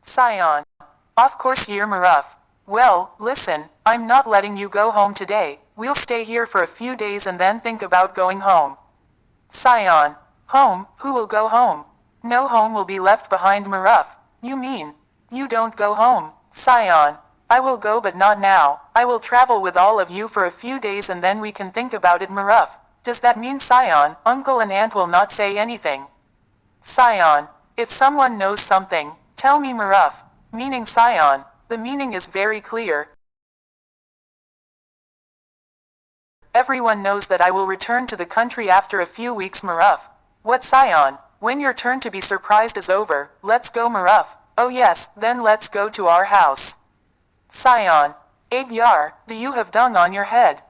Sion. Of course you're Maruf. Well, listen, I'm not letting you go home today. We'll stay here for a few days and then think about going home. Sion. Home? Who will go home? No home will be left behind, Maruf. You mean? You don't go home, Sion. I will go, but not now. I will travel with all of you for a few days and then we can think about it, Maruf. Does that mean, Sion, uncle and aunt will not say anything? Sion. If someone knows something, tell me, Maruf. Meaning, Sion. The meaning is very clear. Everyone knows that I will return to the country after a few weeks, Maruf. What, Sion? When your turn to be surprised is over, let's go, Maruf. Oh yes, then let's go to our house. Sion. Abyar, do you have dung on your head?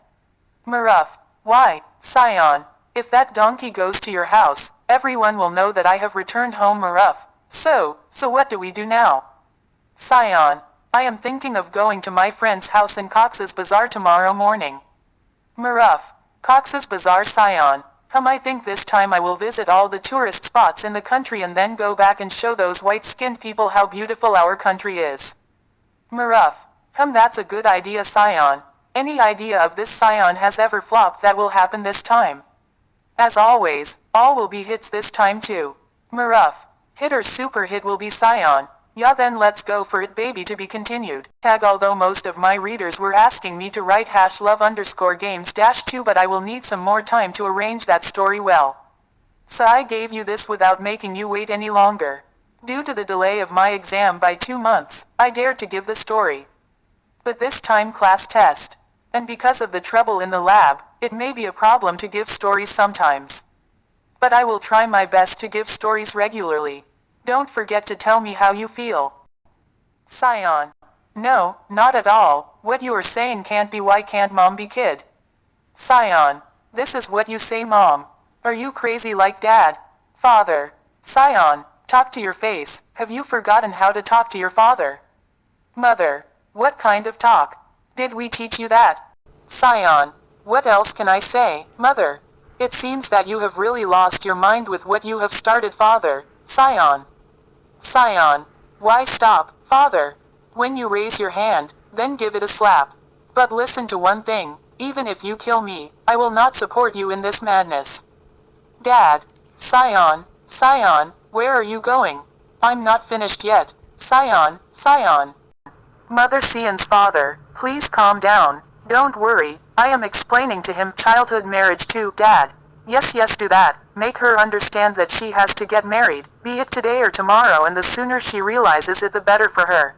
Maruf. Why, Sion? If that donkey goes to your house, everyone will know that I have returned home, Maruf. So what do we do now? Sion. I am thinking of going to my friend's house in Cox's Bazar tomorrow morning. Maruf. Cox's Bazar, Sion. I think this time I will visit all the tourist spots in the country and then go back and show those white-skinned people how beautiful our country is. Maruf. That's a good idea, Sion. Any idea of this, Sion, has ever flopped that will happen this time? As always, all will be hits this time too. Maruf. Hit or super hit will be, Sion. Yeah, then let's go for it, baby. To be continued. Although most of my readers were asking me to write #love_games-2, but I will need some more time to arrange that story well. So I gave you this without making you wait any longer. Due to the delay of my exam by 2 months, I dared to give the story. But this time class test. And because of the trouble in the lab, it may be a problem to give stories sometimes. But I will try my best to give stories regularly. Don't forget to tell me how you feel. Sion. No, not at all. What you are saying can't be. Why can't mom be kid? Sion. This is what you say, mom. Are you crazy like dad? Father. Sion. Talk to your face. Have you forgotten how to talk to your father? Mother. What kind of talk? Did we teach you that? Sion. What else can I say, mother? It seems that you have really lost your mind with what you have started, father. Sion. Sion. Why stop, father? When you raise your hand, then give it a slap. But listen to one thing, even if you kill me, I will not support you in this madness. Dad. Sion. Sion, where are you going? I'm not finished yet. Sion. Sion. Mother Sion's father, please calm down. Don't worry, I am explaining to him childhood marriage too, Dad. Yes, do that. Make her understand that she has to get married, be it today or tomorrow, and the sooner she realizes it the better for her.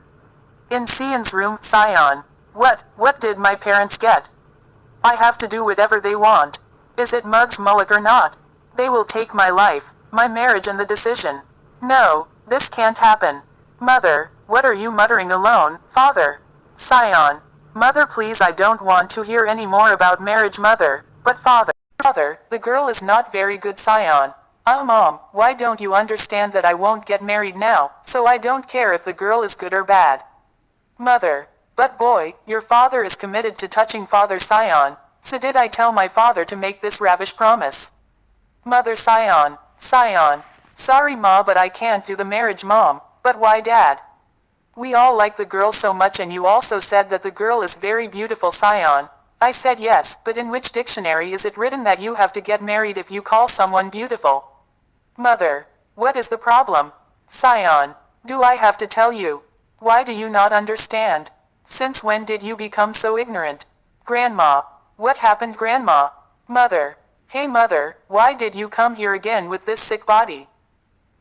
In Sion's room, Sion. What did my parents get? I have to do whatever they want. Is it Mugs Mullock or not? They will take my life, my marriage and the decision. No, this can't happen. Mother, what are you muttering alone, father? Sion. Mother, please, I don't want to hear any more about marriage, mother, but father. Father, the girl is not very good, Sion. Mom, why don't you understand that I won't get married now, so I don't care if the girl is good or bad. Mother, but boy, your father is committed to touching father, Sion, so did I tell my father to make this ravish promise? Mother, Sion. Sorry, ma, but I can't do the marriage, mom. But why, Dad? We all like the girl so much, and you also said that the girl is very beautiful, Sion. I said yes, but in which dictionary is it written that you have to get married if you call someone beautiful? Mother, what is the problem? Sion, do I have to tell you? Why do you not understand? Since when did you become so ignorant? Grandma, what happened, Grandma? Mother, hey mother, why did you come here again with this sick body?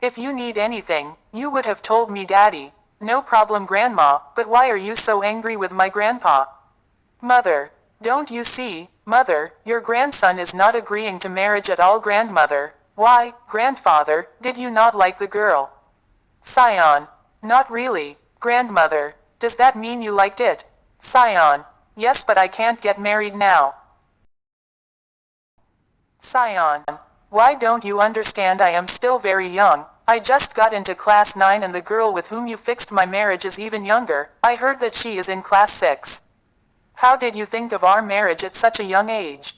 If you need anything, you would have told me, Daddy. No problem, Grandma, but why are you so angry with my grandpa? Mother, don't you see, mother, your grandson is not agreeing to marriage at all, grandmother. Why, grandfather, did you not like the girl? Sion, not really, grandmother. Does that mean you liked it? Sion, yes, but I can't get married now. Sion, why don't you understand? I am still very young. I just got into class 9 and the girl with whom you fixed my marriage is even younger. I heard that she is in class 6. How did you think of our marriage at such a young age?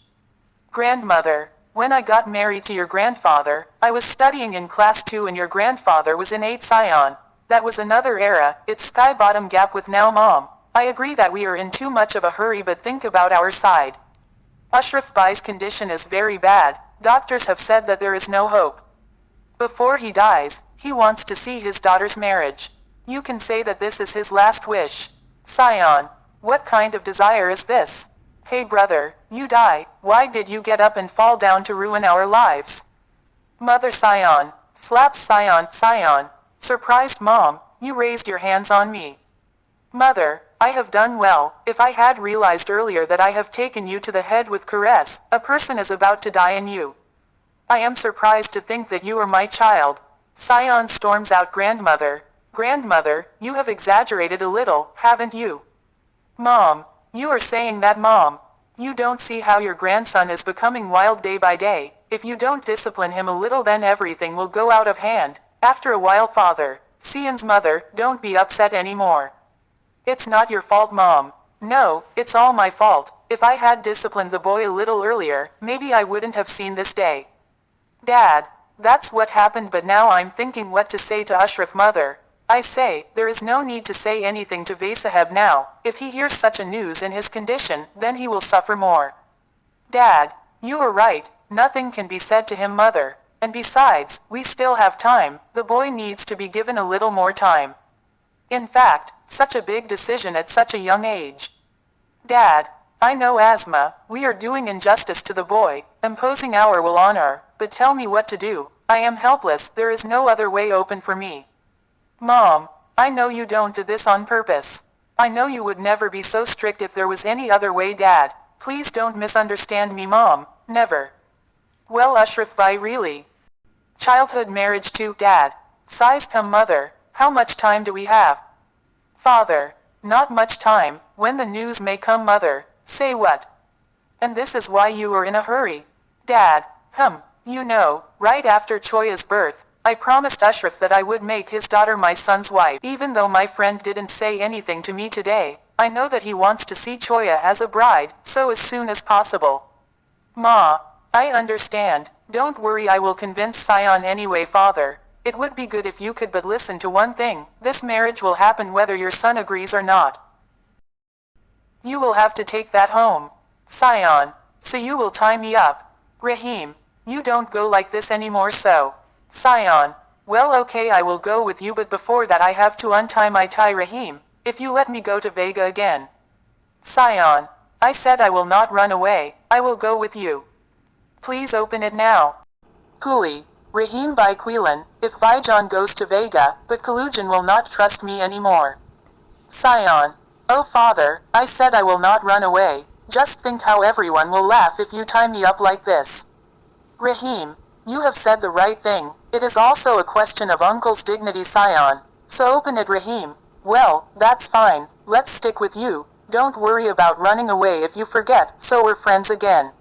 Grandmother, when I got married to your grandfather, I was studying in class 2 and your grandfather was in 8, Sion. That was another era, it's sky bottom gap with now mom. I agree that we are in too much of a hurry, but think about our side. Ashraf Bhai's condition is very bad. Doctors have said that there is no hope. Before he dies, he wants to see his daughter's marriage. You can say that this is his last wish. Sion, what kind of desire is this? Hey brother, you die, why did you get up and fall down to ruin our lives? Mother Sion, slaps Sion. Sion, surprised mom, you raised your hands on me. Mother, I have done well. If I had realized earlier that I have taken you to the head with caress, a person is about to die in you. I am surprised to think that you are my child. Sion storms out. Grandmother, grandmother, you have exaggerated a little, haven't you? Mom, you are saying that, mom. You don't see how your grandson is becoming wild day by day. If you don't discipline him a little, then everything will go out of hand. After a while, father, Sion's mother, don't be upset anymore. It's not your fault, mom. No, it's all my fault. If I had disciplined the boy a little earlier, maybe I wouldn't have seen this day. Dad, that's what happened, but now I'm thinking what to say to Ashraf. Mother, I say, there is no need to say anything to Vaisaheb now. If he hears such a news in his condition, then he will suffer more. Dad, you are right, nothing can be said to him, mother. And besides, we still have time, the boy needs to be given a little more time. In fact, such a big decision at such a young age. Dad, I know Asma, we are doing injustice to the boy, imposing our will on her, but tell me what to do. I am helpless, there is no other way open for me. Mom, I know you don't do this on purpose. I know you would never be so strict if there was any other way. Dad, please don't misunderstand me. Mom, never. Well, Ashraf Bhai, really? Childhood marriage too. Dad, sighs. Come mother, how much time do we have? Father, not much time. When the news may come. Mother, say what? And this is why you are in a hurry. Dad, you know, right after Choya's birth, I promised Ashraf that I would make his daughter my son's wife. Even though my friend didn't say anything to me today, I know that he wants to see Choya as a bride, so as soon as possible. Ma, I understand. Don't worry, I will convince Sion anyway. Father, it would be good if you could but listen to one thing. This marriage will happen whether your son agrees or not. You will have to take that home. Sion, so you will tie me up. Rahim, you don't go like this anymore. So. Sion, well, okay, I will go with you, but before that I have to untie my tie. Rahim, if you let me go to Vega again. Sion, I said I will not run away, I will go with you. Please open it now. Kuli, Rahim by Quilin, if Vijan goes to Vega, but Kalujan will not trust me anymore. Sion, oh father, I said I will not run away, just think how everyone will laugh if you tie me up like this. Rahim, you have said the right thing, it is also a question of uncle's dignity. Sion, so open it. Rahim, well, that's fine, let's stick with you, don't worry about running away if you forget, so we're friends again.